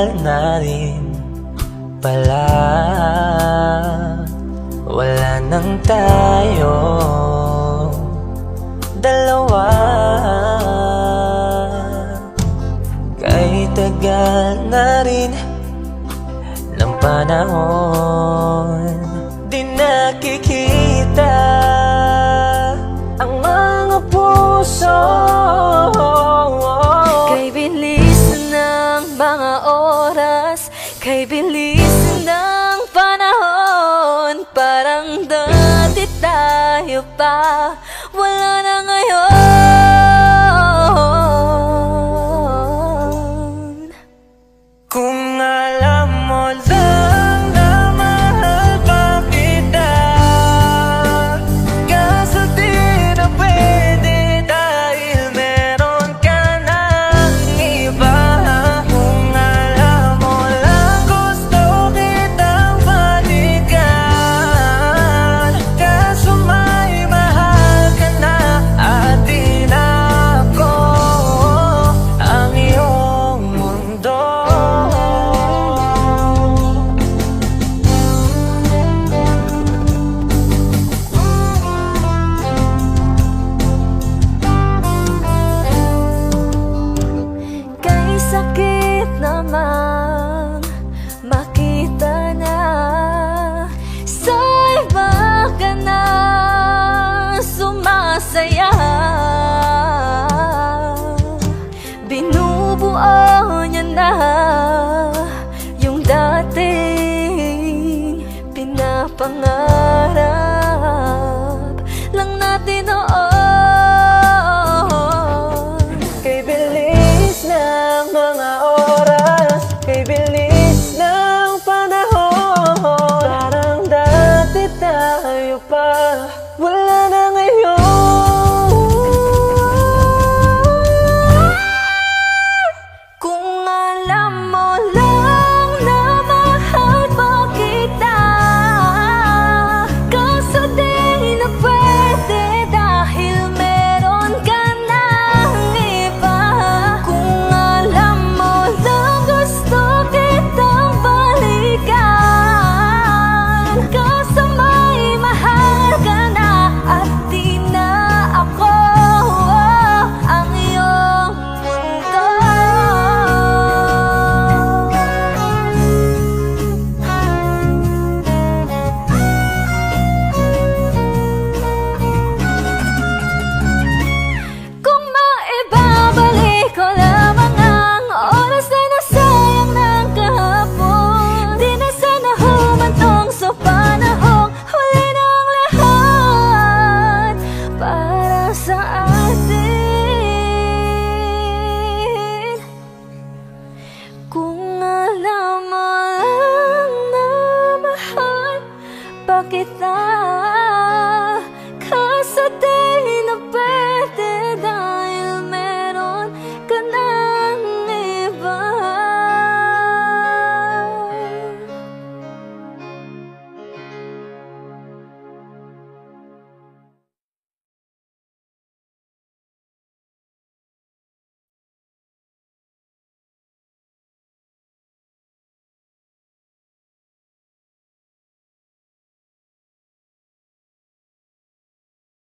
tagal na rin pala wala nang tayo dalawa. Kay tagal na rin ng panahon, di nakikita ang mga puso. Kay bilis ng mga oras, kay bilis ng panahon, parang dati tayo pa, wala na ngayon. Kung alam mo lang na mahal pa kita, kaso di na pwede dahil meron ka ng iba. Kung alam mo lang gusto kitang balikan, kaso may mahal ka na at di na ako ang iyong mundo. Kay sakit namang makita na sa iba ka na sumasaya. Binubuo niya na yung dating pinapangarap lang natin noon. Kay bilis ng mga oras, kay bilis ng panahon, parang dati tayo pa, wala na ngayon. Kung alam mo lang na mahal pa kita, kaso di na pwede dahil meron ka ng iba. Kung alam mo lang gusto kitang balikan, kaso may mahal ka na at di na ako ang iyong mundo. Kung maibabalik ko lamang ang oras na nasayang ng kahapon, di na sana humantong sa panahong huli ng lahat para sa atin. Kung alam mo lang na mahal pa kita,